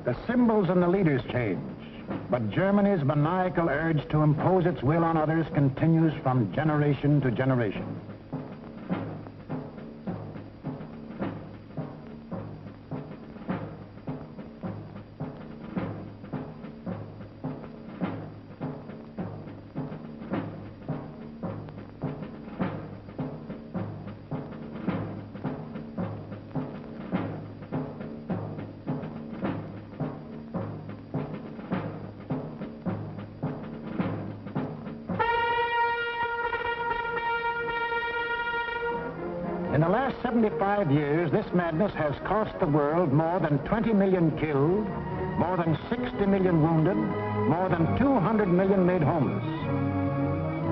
The symbols and the leaders change, but Germany's maniacal urge to impose its will on others continues from generation to generation. In the last 75 years, this madness has cost the world more than 20 million killed, more than 60 million wounded, more than 200 million made homeless.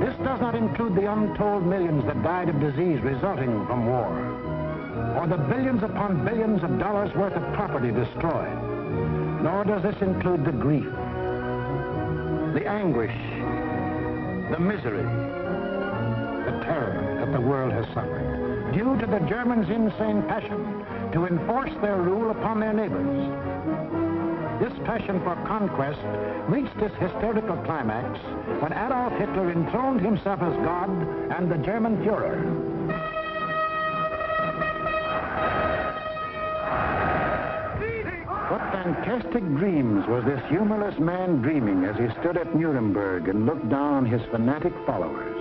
This does not include the untold millions that died of disease resulting from war, or the billions upon billions of dollars worth of property destroyed. Nor does this include the grief, the anguish, the misery, the terror that the world has suffered, due to the Germans' insane passion to enforce their rule upon their neighbors. This passion for conquest reached its hysterical climax when Adolf Hitler enthroned himself as God and the German Führer. What fantastic dreams was this humorless man dreaming as he stood at Nuremberg and looked down on his fanatic followers?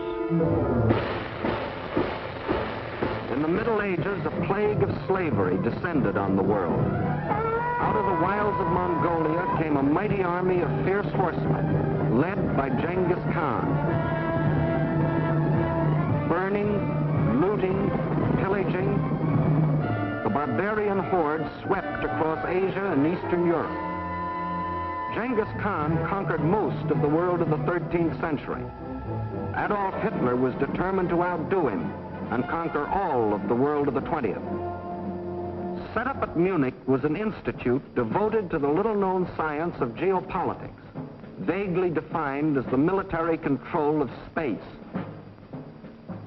In the Middle Ages, a plague of slavery descended on the world. Out of the wilds of Mongolia came a mighty army of fierce horsemen, led by Genghis Khan. Burning, looting, pillaging, the barbarian horde swept across Asia and Eastern Europe. Genghis Khan conquered most of the world of the 13th century. Adolf Hitler was determined to outdo him and conquer all of the world of the 20th. Set up at Munich was an institute devoted to the little-known science of geopolitics, vaguely defined as the military control of space.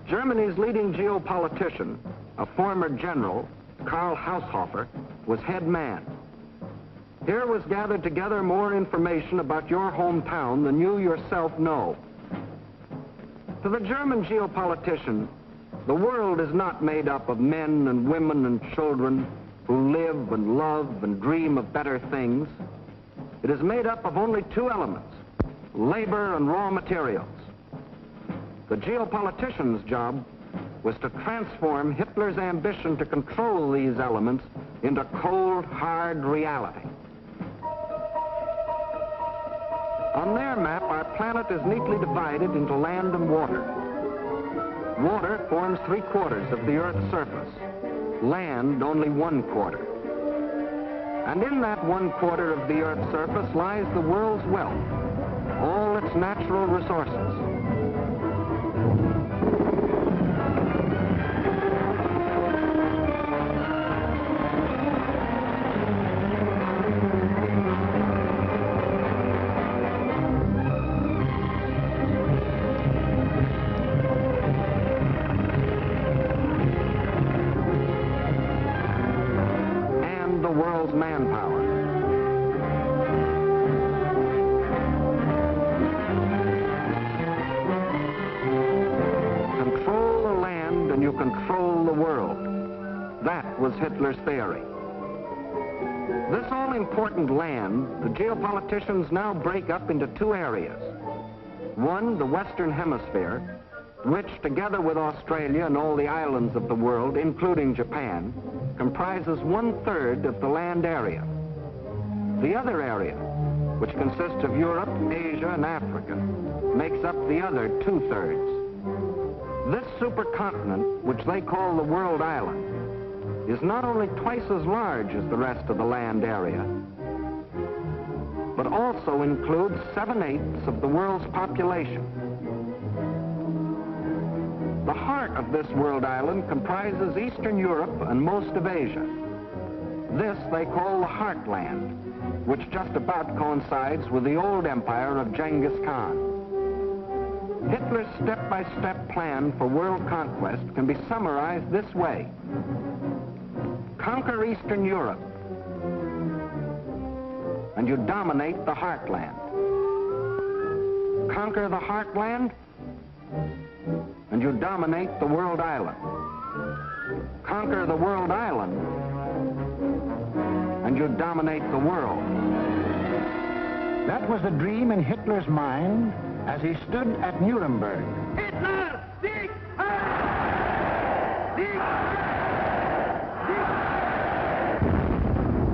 Germany's leading geopolitician, a former general, Karl Haushofer, was head man. Here was gathered together more information about your hometown than you yourself know. To the German geopolitician, the world is not made up of men and women and children who live and love and dream of better things. It is made up of only two elements, labor and raw materials. The geopolitician's job was to transform Hitler's ambition to control these elements into cold, hard reality. On their map, our planet is neatly divided into land and water. Water forms 3/4 of the Earth's surface, land only 1/4. And in that 1/4 of the Earth's surface lies the world's wealth, all its natural resources. world's manpower. Control the land and you control the world. That was Hitler's theory. This all-important land, the geopoliticians now break up into two areas. One, the Western Hemisphere, which, together with Australia and all the islands of the world, including Japan, comprises 1/3 of the land area. The other area, which consists of Europe, Asia, and Africa, makes up the other 2/3. This supercontinent, which they call the World Island, is not only twice as large as the rest of the land area, but also includes 7/8 of the world's population. The heart of this world island comprises Eastern Europe and most of Asia. This they call the Heartland, which just about coincides with the old empire of Genghis Khan. Hitler's step-by-step plan for world conquest can be summarized this way. Conquer Eastern Europe, and you dominate the Heartland. Conquer the Heartland, and you dominate the world island. Conquer the world island, and you dominate the world. That was the dream in Hitler's mind as he stood at Nuremberg. Hitler, Sieg! Sieg!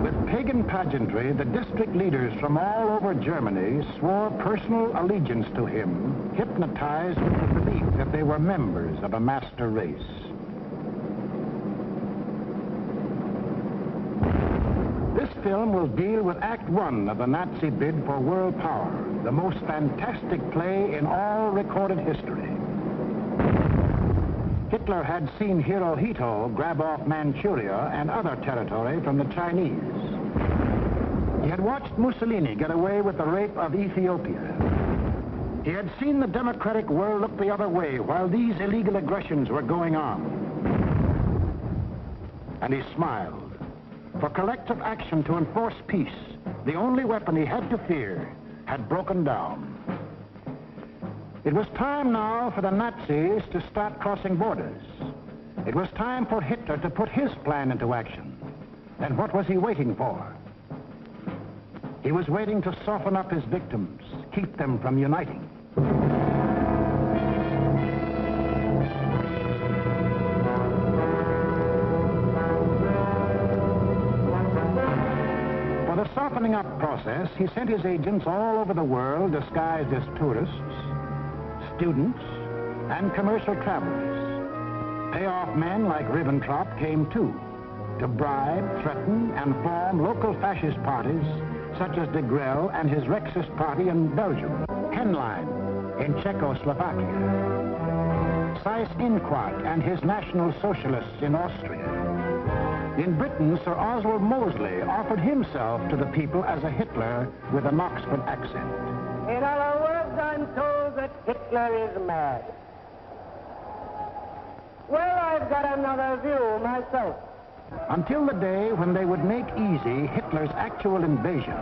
With pagan pageantry, the district leaders from all over Germany swore personal allegiance to him, hypnotized with the belief that they were members of a master race. This film will deal with Act One of the Nazi bid for world power, the most fantastic play in all recorded history. Hitler had seen Hirohito grab off Manchuria and other territory from the Chinese. He had watched Mussolini get away with the rape of Ethiopia. He had seen the democratic world look the other way while these illegal aggressions were going on. And he smiled. For collective action to enforce peace, the only weapon he had to fear, had broken down. It was time now for the Nazis to start crossing borders. It was time for Hitler to put his plan into action. And what was he waiting for? He was waiting to soften up his victims, keep them from uniting. For the softening up process, he sent his agents all over the world disguised as tourists, students, and commercial travelers. Payoff men like Ribbentrop came too, to bribe, threaten, and form local fascist parties such as de Grelle and his Rexist party in Belgium, Henlein in Czechoslovakia, Seyss-Inquart and his National Socialists in Austria. In Britain, Sir Oswald Mosley offered himself to the people as a Hitler with an Oxford accent. In other words, I'm told that Hitler is mad. Well, I've got another view myself. Until the day when they would make easy Hitler's actual invasion,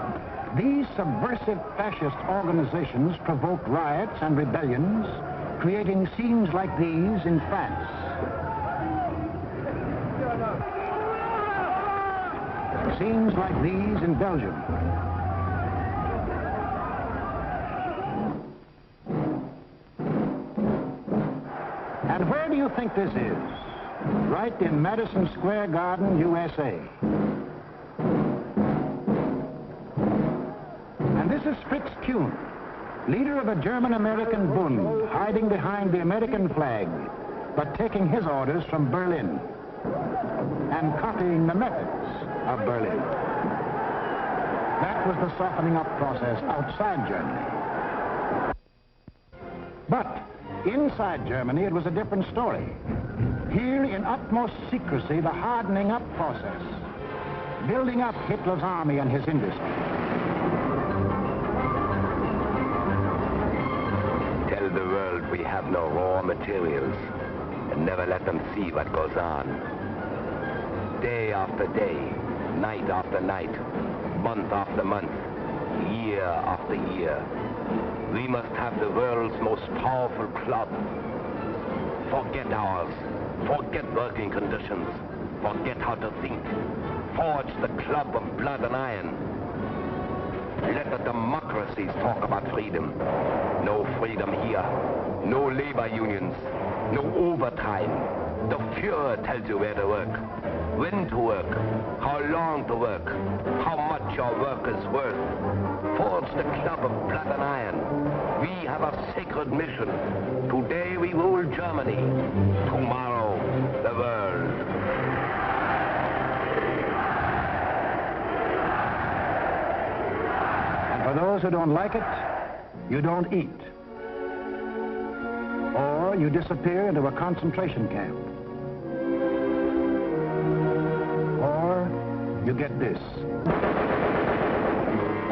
these subversive fascist organizations provoked riots and rebellions, creating scenes like these in France. Scenes like these in Belgium. And where do you think this is? Right in Madison Square Garden, USA. And this is Fritz Kuhn, leader of a German-American Bund, hiding behind the American flag, but taking his orders from Berlin and copying the methods of Berlin. That was the softening up process outside Germany. But inside Germany, it was a different story. Here, in utmost secrecy, the hardening up process, building up Hitler's army and his industry. Tell the world we have no raw materials, and never let them see what goes on. Day after day, night after night, month after month, year after year. We must have the world's most powerful club. Forget ours. Forget working conditions. Forget how to think. Forge the club of blood and iron. Let the democracies talk about freedom. No freedom here. No labor unions. No overtime. The Fuhrer tells you where to work, when to work, how long to work, how much your work is worth. Forge the club of blood and iron. We have a sacred mission. Today we rule Germany. Tomorrow, the world. For those who don't like it, you don't eat. Or you disappear into a concentration camp. Or you get this.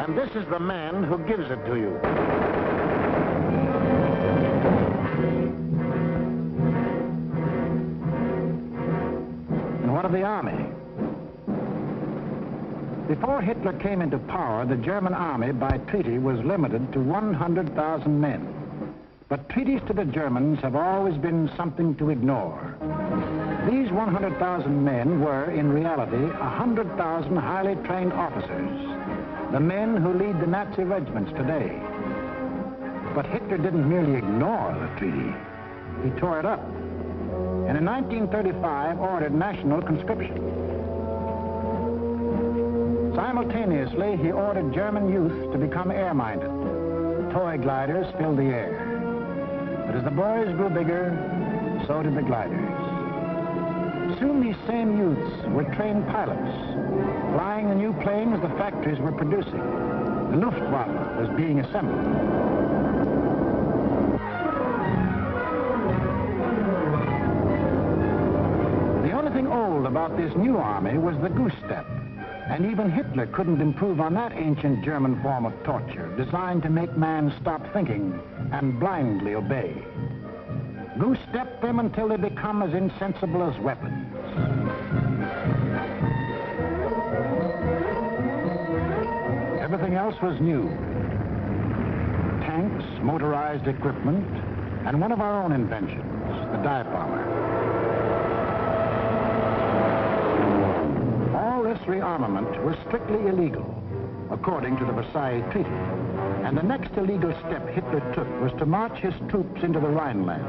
And this is the man who gives it to you. And what of the army? Before Hitler came into power, the German army by treaty was limited to 100,000 men. But treaties to the Germans have always been something to ignore. These 100,000 men were, in reality, 100,000 highly trained officers, the men who lead the Nazi regiments today. But Hitler didn't merely ignore the treaty. He tore it up, and in 1935 ordered national conscription. Simultaneously, he ordered German youth to become air-minded. Toy gliders filled the air. But as the boys grew bigger, so did the gliders. Soon these same youths were trained pilots, flying the new planes the factories were producing. The Luftwaffe was being assembled. The only thing old about this new army was the goose step. And even Hitler couldn't improve on that ancient German form of torture, designed to make man stop thinking and blindly obey. Goose-step them until they become as insensible as weapons. Everything else was new. Tanks, motorized equipment, and one of our own inventions, the dive bomber. This rearmament was strictly illegal, according to the Versailles Treaty. And the next illegal step Hitler took was to march his troops into the Rhineland,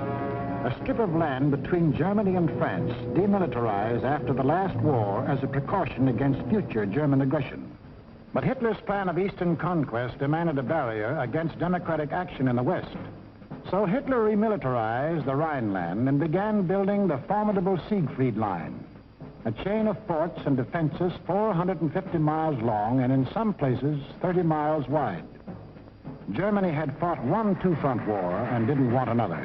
a strip of land between Germany and France, demilitarized after the last war as a precaution against future German aggression. But Hitler's plan of eastern conquest demanded a barrier against democratic action in the West. So Hitler remilitarized the Rhineland and began building the formidable Siegfried Line, a chain of forts and defenses 450 miles long and in some places 30 miles wide. Germany had fought one two-front war and didn't want another.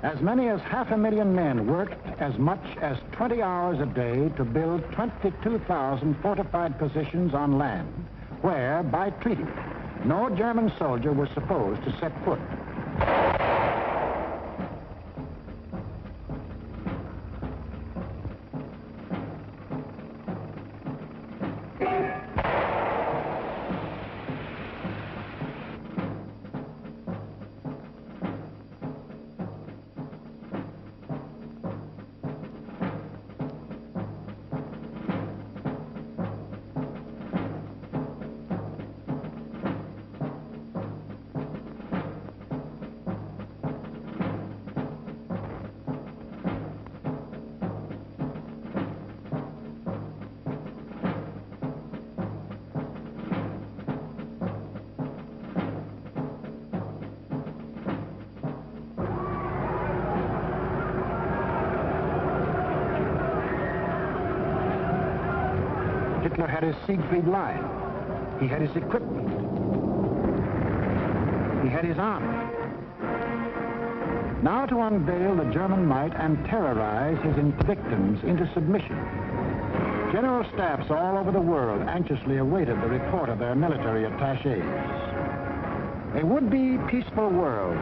As many as 500,000 men worked as much as 20 hours a day to build 22,000 fortified positions on land, where, by treaty, no German soldier was supposed to set foot. Hitler had his Siegfried Line. He had his equipment. He had his army. Now to unveil the German might and terrorize his victims into submission. General staffs all over the world anxiously awaited the report of their military attachés. A would-be peaceful world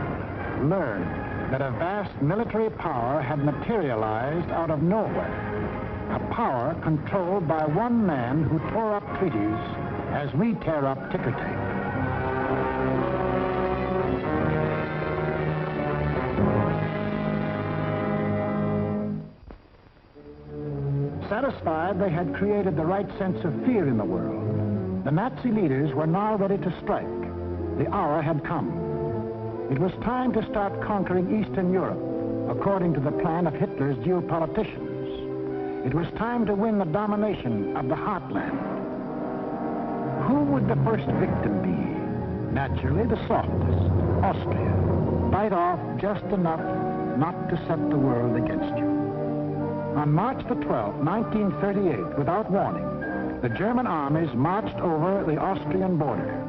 learned that a vast military power had materialized out of nowhere. A power controlled by one man who tore up treaties as we tear up ticker tape. Satisfied they had created the right sense of fear in the world, the Nazi leaders were now ready to strike. The hour had come. It was time to start conquering Eastern Europe, according to the plan of Hitler's geopoliticians. It was time to win the domination of the heartland. Who would the first victim be? Naturally, the softest, Austria. Bite off just enough not to set the world against you. On March the 12th, 1938, without warning, the German armies marched over the Austrian border.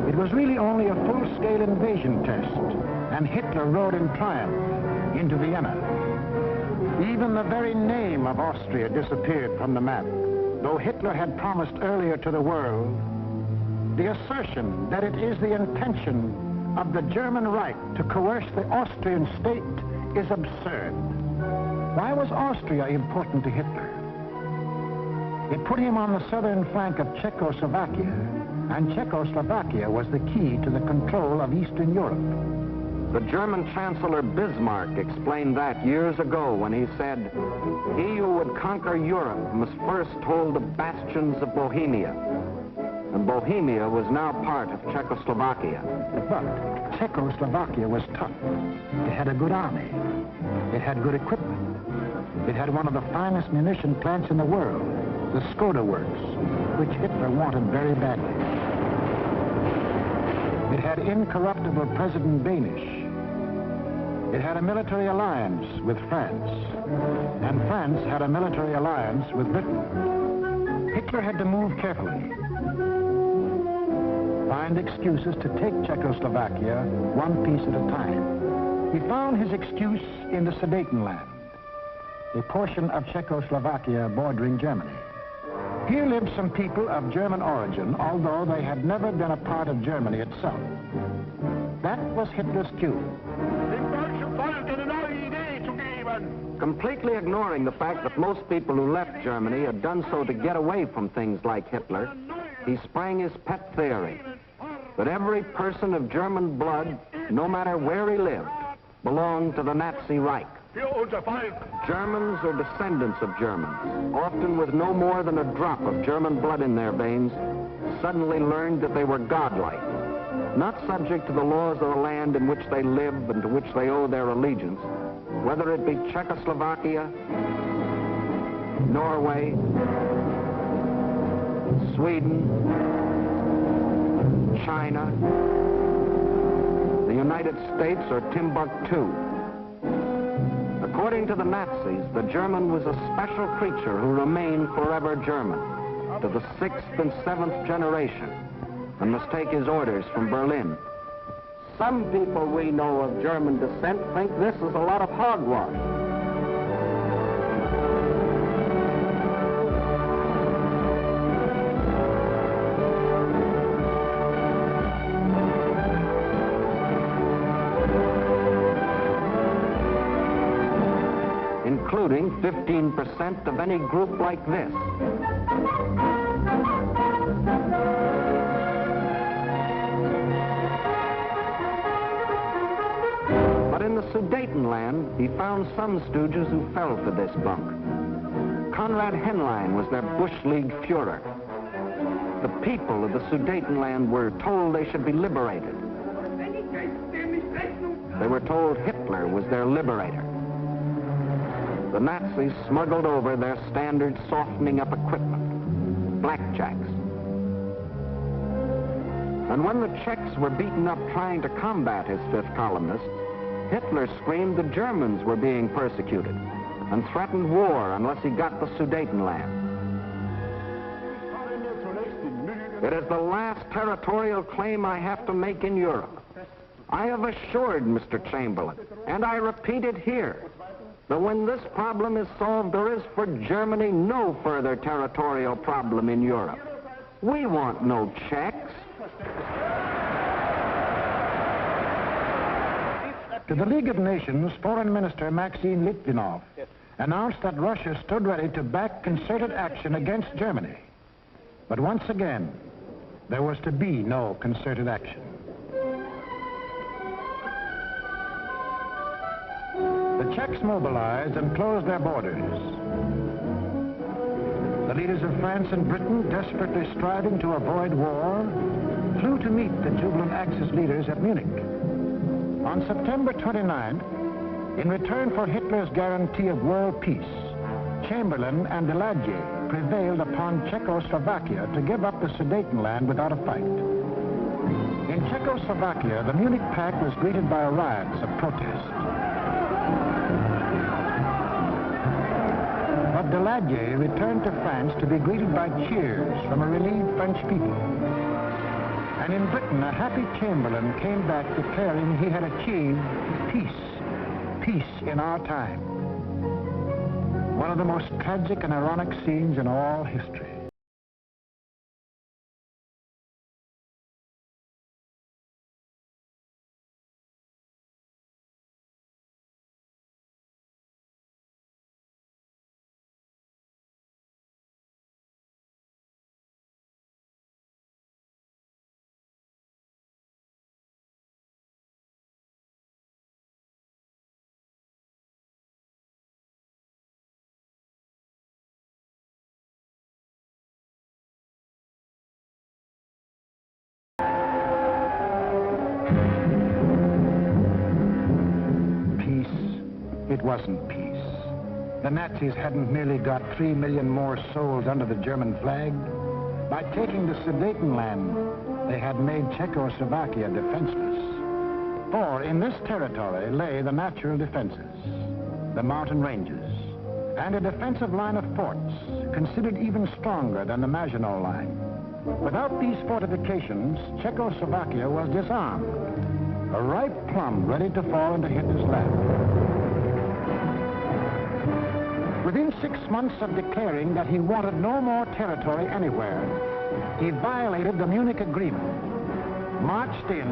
It was really only a full-scale invasion test, and Hitler rode in triumph into Vienna. Even the very name of Austria disappeared from the map, though Hitler had promised earlier to the world the assertion that it is the intention of the German Reich to coerce the Austrian state is absurd. Why was Austria important to Hitler? It put him on the southern flank of Czechoslovakia, and Czechoslovakia was the key to the control of Eastern Europe. The German Chancellor Bismarck explained that years ago when he said, "He who would conquer Europe must first hold the bastions of Bohemia." And Bohemia was now part of Czechoslovakia. But Czechoslovakia was tough. It had a good army. It had good equipment. It had one of the finest munition plants in the world, the Skoda Works, which Hitler wanted very badly. It had incorruptible President Banish. It had a military alliance with France, and France had a military alliance with Britain. Hitler had to move carefully, find excuses to take Czechoslovakia one piece at a time. He found his excuse in the Sudetenland, a portion of Czechoslovakia bordering Germany. Here lived some people of German origin, although they had never been a part of Germany itself. That was Hitler's cue. Completely ignoring the fact that most people who left Germany had done so to get away from things like Hitler, he sprang his pet theory that every person of German blood, no matter where he lived, belonged to the Nazi Reich. Germans or descendants of Germans, often with no more than a drop of German blood in their veins, suddenly learned that they were godlike, not subject to the laws of the land in which they live and to which they owe their allegiance, whether it be Czechoslovakia, Norway, Sweden, China, the United States, or Timbuktu. According to the Nazis, the German was a special creature who remained forever German, to the 6th and 7th generation, and must take his orders from Berlin. Some people we know of German descent think this is a lot of hogwash. Including 15% of any group like this. But in the Sudetenland, he found some stooges who fell for this bunk. Konrad Henlein was their Bush League Führer. The people of the Sudetenland were told they should be liberated. They were told Hitler was their liberator. The Nazis smuggled over their standard softening up equipment, blackjacks. And when the Czechs were beaten up trying to combat his fifth columnists, Hitler screamed the Germans were being persecuted and threatened war unless he got the Sudetenland. It is the last territorial claim I have to make in Europe. I have assured Mr. Chamberlain, and I repeat it here, that when this problem is solved, there is for Germany no further territorial problem in Europe. We want no Czechs. To the League of Nations, Foreign Minister Maxim Litvinov announced that Russia stood ready to back concerted action against Germany. But once again, there was to be no concerted action. The Czechs mobilized and closed their borders. The leaders of France and Britain, desperately striving to avoid war, flew to meet the jubilant Axis leaders at Munich. On September 29th, in return for Hitler's guarantee of world peace, Chamberlain and Daladier prevailed upon Czechoslovakia to give up the Sudetenland without a fight. In Czechoslovakia, the Munich Pact was greeted by riots of protest. But Daladier returned to France to be greeted by cheers from a relieved French people. And in Britain, a happy Chamberlain came back declaring he had achieved peace in our time. One of the most tragic and ironic scenes in all history. It wasn't peace. The Nazis hadn't merely got 3 million more souls under the German flag. By taking the Sudetenland, they had made Czechoslovakia defenseless. For in this territory lay the natural defenses, the mountain ranges, and a defensive line of forts, considered even stronger than the Maginot Line. Without these fortifications, Czechoslovakia was disarmed, a ripe plum ready to fall into Hitler's lap. Within 6 months of declaring that he wanted no more territory anywhere, he violated the Munich Agreement, marched in,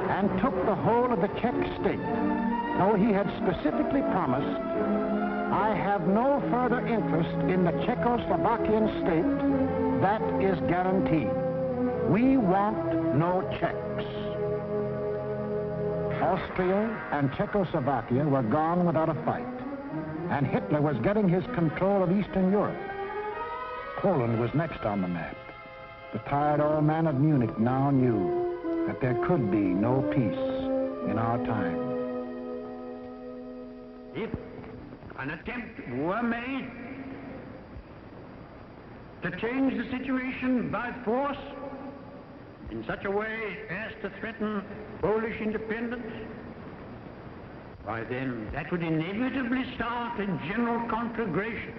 and took the whole of the Czech state, though he had specifically promised, "I have no further interest in the Czechoslovakian state. That is guaranteed. We want no Czechs." Austria and Czechoslovakia were gone without a fight, and Hitler was getting his control of Eastern Europe. Poland was next on the map. The tired old man of Munich now knew that there could be no peace in our time. If an attempt were made to change the situation by force in such a way as to threaten Polish independence, why then that would inevitably start a general conflagration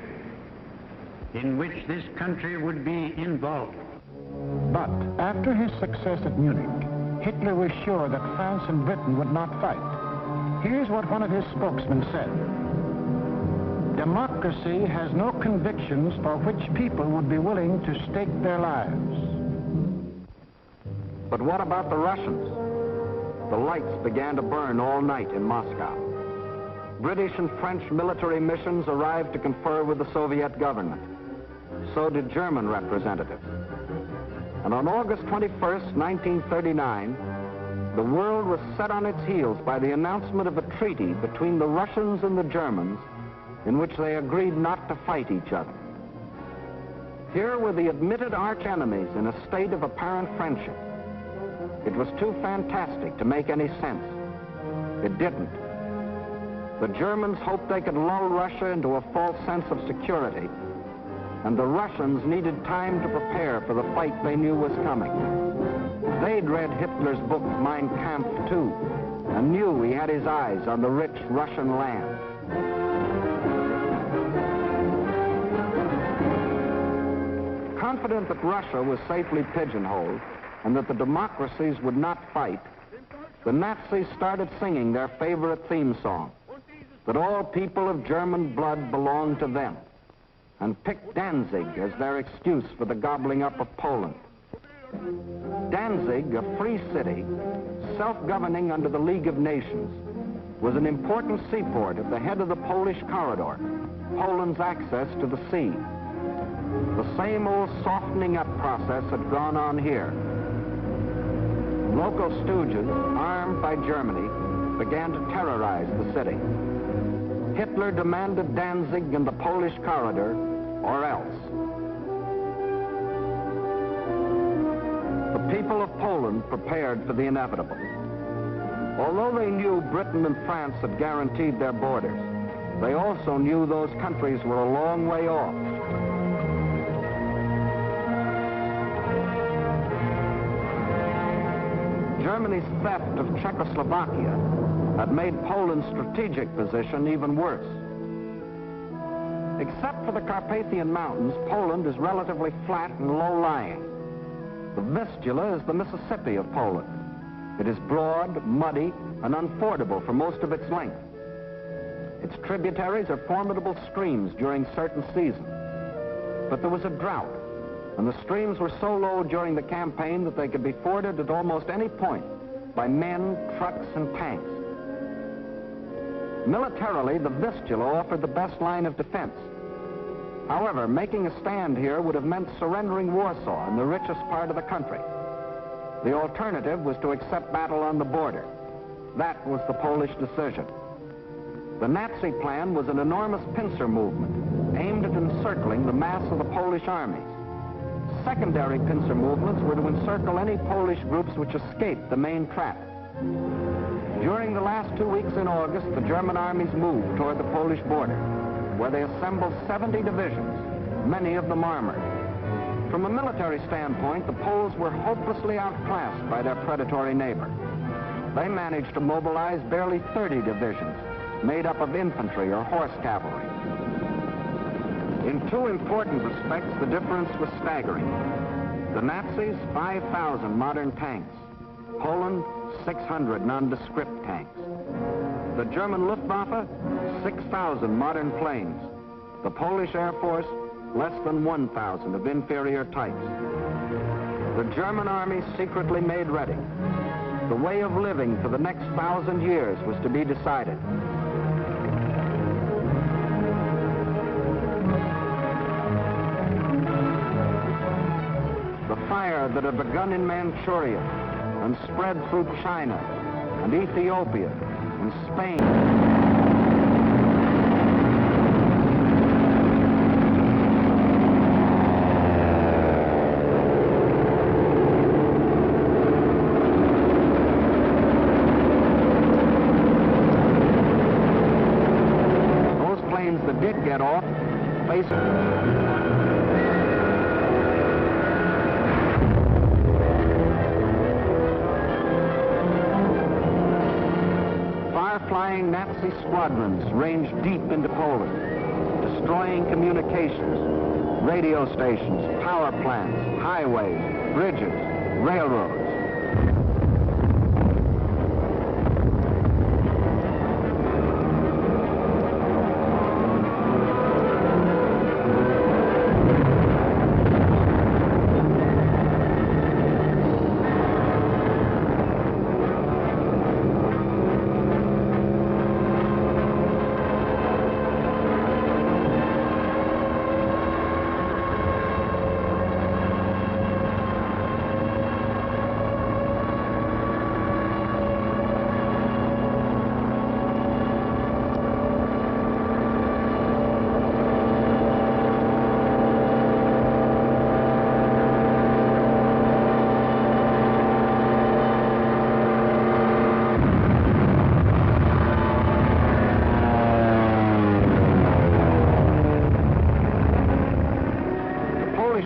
in which this country would be involved. But after his success at Munich, Hitler was sure that France and Britain would not fight. Here's what one of his spokesmen said: "Democracy has no convictions for which people would be willing to stake their lives." But what about the Russians? The lights began to burn all night in Moscow. British and French military missions arrived to confer with the Soviet government. So did German representatives. And on August 21st, 1939, the world was set on its heels by the announcement of a treaty between the Russians and the Germans in which they agreed not to fight each other. Here were the admitted arch-enemies in a state of apparent friendship. It was too fantastic to make any sense. It didn't. The Germans hoped they could lull Russia into a false sense of security, and the Russians needed time to prepare for the fight they knew was coming. They'd read Hitler's book, Mein Kampf, too, and knew he had his eyes on the rich Russian land. Confident that Russia was safely pigeonholed and that the democracies would not fight, the Nazis started singing their favorite theme song, that all people of German blood belonged to them, and picked Danzig as their excuse for the gobbling up of Poland. Danzig, a free city, self-governing under the League of Nations, was an important seaport at the head of the Polish corridor, Poland's access to the sea. The same old softening up process had gone on here. Local stooges, armed by Germany, began to terrorize the city. Hitler demanded Danzig and the Polish corridor, or else. The people of Poland prepared for the inevitable. Although they knew Britain and France had guaranteed their borders, they also knew those countries were a long way off. Germany's theft of Czechoslovakia had made Poland's strategic position even worse. Except for the Carpathian Mountains, Poland is relatively flat and low-lying. The Vistula is the Mississippi of Poland. It is broad, muddy, and unfordable for most of its length. Its tributaries are formidable streams during certain seasons. But there was a drought, and the streams were so low during the campaign that they could be forded at almost any point by men, trucks, and tanks. Militarily, the Vistula offered the best line of defense. However, making a stand here would have meant surrendering Warsaw in the richest part of the country. The alternative was to accept battle on the border. That was the Polish decision. The Nazi plan was an enormous pincer movement aimed at encircling the mass of the Polish armies. Secondary pincer movements were to encircle any Polish groups which escaped the main trap. During the last 2 weeks in August, the German armies moved toward the Polish border, where they assembled 70 divisions, many of them armored. From a military standpoint, the Poles were hopelessly outclassed by their predatory neighbor. They managed to mobilize barely 30 divisions, made up of infantry or horse cavalry. In two important respects, the difference was staggering. The Nazis, 5,000 modern tanks. Poland, 600 nondescript tanks. The German Luftwaffe, 6,000 modern planes. The Polish Air Force, less than 1,000 of inferior types. The German army secretly made ready. The way of living for the next 1,000 years was to be decided. The fire that had begun in Manchuria and spread through China and Ethiopia and Spain. Did get off, far-flying Nazi squadrons ranged deep into Poland, destroying communications, radio stations, power plants, highways, bridges, railroads.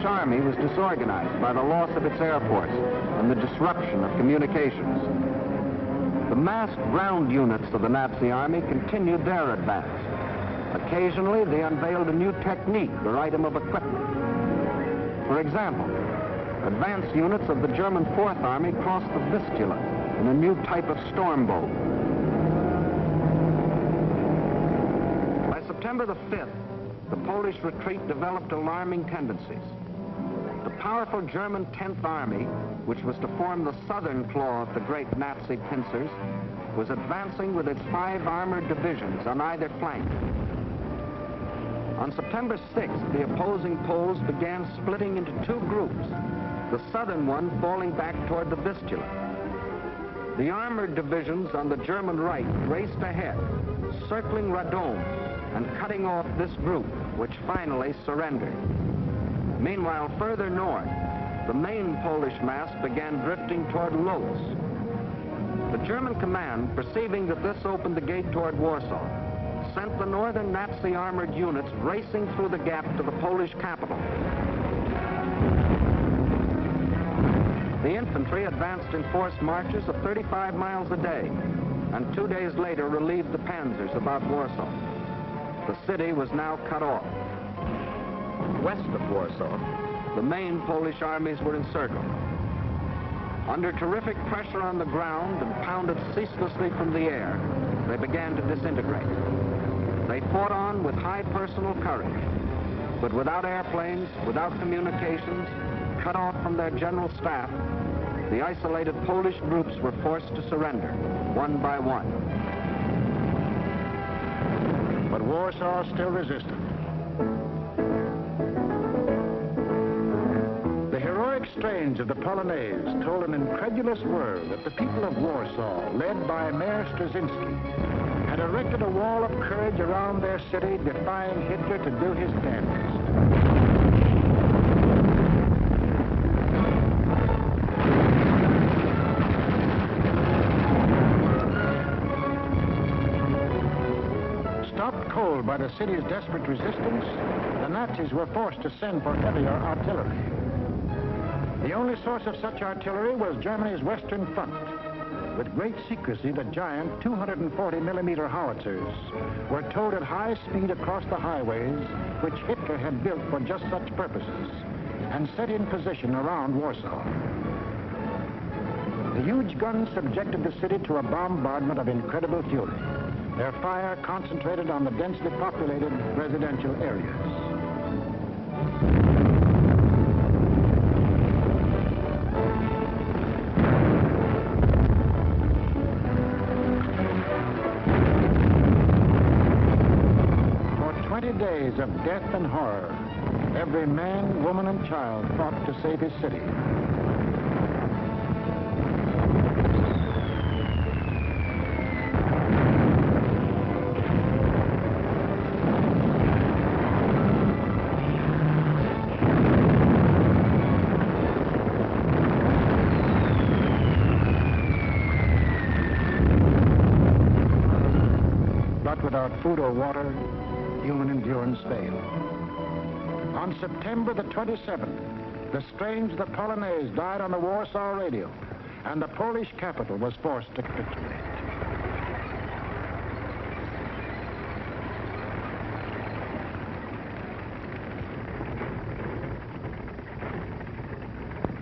Army was disorganized by the loss of its air force and the disruption of communications. The massed ground units of the Nazi army continued their advance. Occasionally, they unveiled a new technique or item of equipment. For example, advance units of the German Fourth Army crossed the Vistula in a new type of storm boat. September the 5th, the Polish retreat developed alarming tendencies. The powerful German 10th Army, which was to form the southern claw of the great Nazi pincers, was advancing with its 5 armored divisions on either flank. On September 6th, the opposing Poles began splitting into 2 groups, the southern one falling back toward the Vistula. The armored divisions on the German right raced ahead, circling Radom and cutting off this group, which finally surrendered. Meanwhile, further north, the main Polish mass began drifting toward Lodz. The German command, perceiving that this opened the gate toward Warsaw, sent the northern Nazi armored units racing through the gap to the Polish capital. The infantry advanced in forced marches of 35 miles a day, and 2 days later relieved the panzers about Warsaw. The city was now cut off. West of Warsaw, the main Polish armies were encircled. Under terrific pressure on the ground and pounded ceaselessly from the air, they began to disintegrate. They fought on with high personal courage, but without airplanes, without communications, cut off from their general staff, the isolated Polish groups were forced to surrender, one by one. But Warsaw still resisted. The heroic strains of the Polonaise told an incredulous world that the people of Warsaw, led by Mayor Straczynski, had erected a wall of courage around their city, defying Hitler to do his damnedest. Stopped cold by the city's desperate resistance, the Nazis were forced to send for heavier artillery. The only source of such artillery was Germany's Western Front. With great secrecy, the giant 240-millimeter howitzers were towed at high speed across the highways, which Hitler had built for just such purposes, and set in position around Warsaw. The huge guns subjected the city to a bombardment of incredible fury. Their fire concentrated on the densely populated residential areas. For 20 days of death and horror, every man, woman, and child fought to save his city. Without food or water, human endurance failed. On September the 27th, the strains of the Polonaise died on the Warsaw radio, and the Polish capital was forced to capitulate.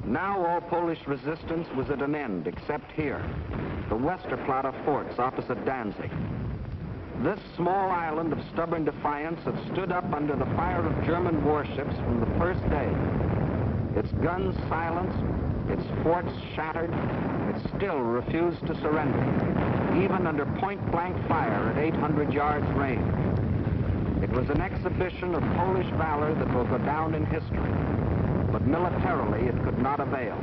Now all Polish resistance was at an end, except here, the Westerplatte forts opposite Danzig. This small island of stubborn defiance had stood up under the fire of German warships from the first day. Its guns silenced, its forts shattered, it still refused to surrender, even under point-blank fire at 800 yards range. It was an exhibition of Polish valor that will go down in history, but militarily it could not avail.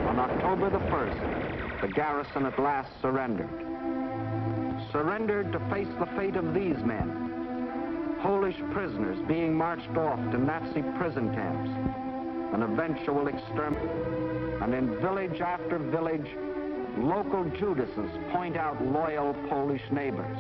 On October the 1st, the garrison at last surrendered. Surrendered to face the fate of these men, Polish prisoners being marched off to Nazi prison camps, an eventual extermination. And in village after village, local Judases point out loyal Polish neighbors.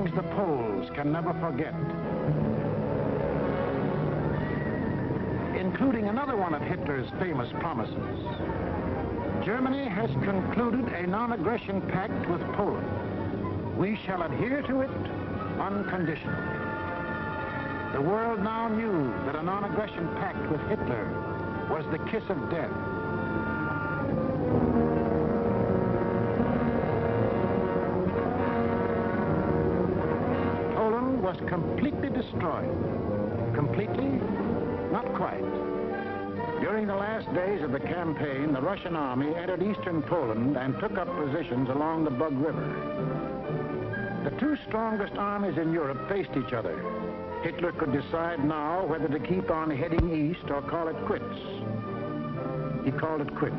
things the Poles can never forget, including another one of Hitler's famous promises. Germany has concluded a non-aggression pact with Poland. We shall adhere to it unconditionally. The world now knew that a non-aggression pact with Hitler was the kiss of death. Poland was completely destroyed. Completely? Not quite. During the last days of the campaign, the Russian army entered eastern Poland and took up positions along the Bug River. The two strongest armies in Europe faced each other. Hitler could decide now whether to keep on heading east or call it quits. He called it quits.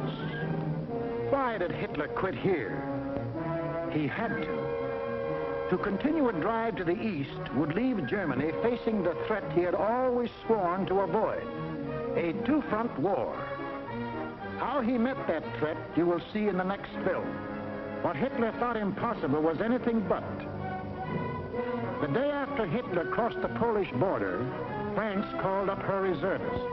Why did Hitler quit here? He had to. To continue a drive to the east would leave Germany facing the threat he had always sworn to avoid, a two-front war. How he met that threat you will see in the next film. What Hitler thought impossible was anything but. The day after Hitler crossed the Polish border, France called up her reservists.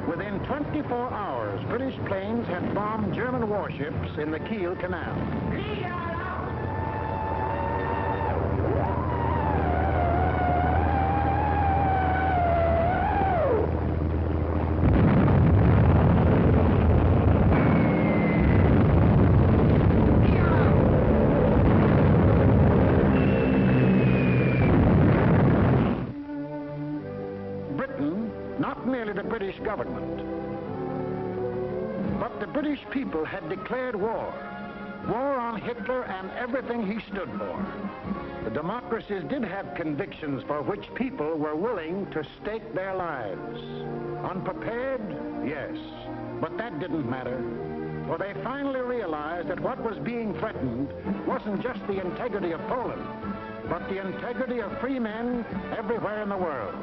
Within 24 hours, British planes had bombed German warships in the Kiel Canal. The British government. But the British people had declared war. War on Hitler and everything he stood for. The democracies did have convictions for which people were willing to stake their lives. Unprepared? Yes. But that didn't matter. For they finally realized that what was being threatened wasn't just the integrity of Poland, but the integrity of free men everywhere in the world.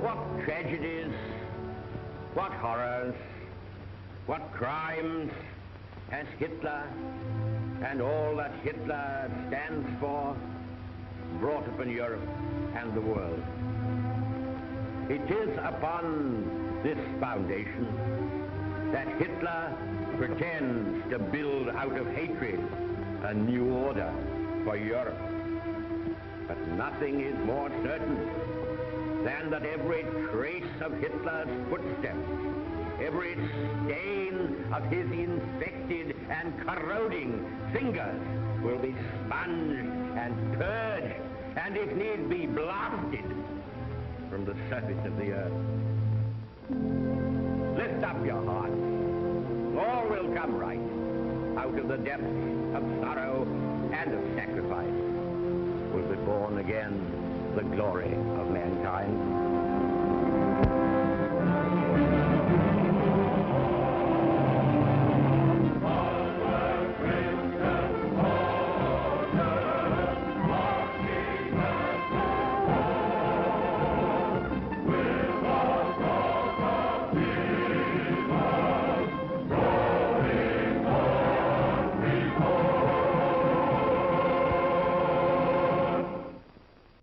What tragedies, what horrors, what crimes has Hitler and all that Hitler stands for brought upon Europe and the world. It is upon this foundation that Hitler pretends to build out of hatred a new order for Europe. But nothing is more certain than that every trace of Hitler's footsteps, every stain of his infected and corroding fingers will be sponged and purged, and if need be, blasted from the surface of the earth. Lift up your hearts. All will come right. Out of the depths of sorrow and of sacrifice will be born again the glory of mankind.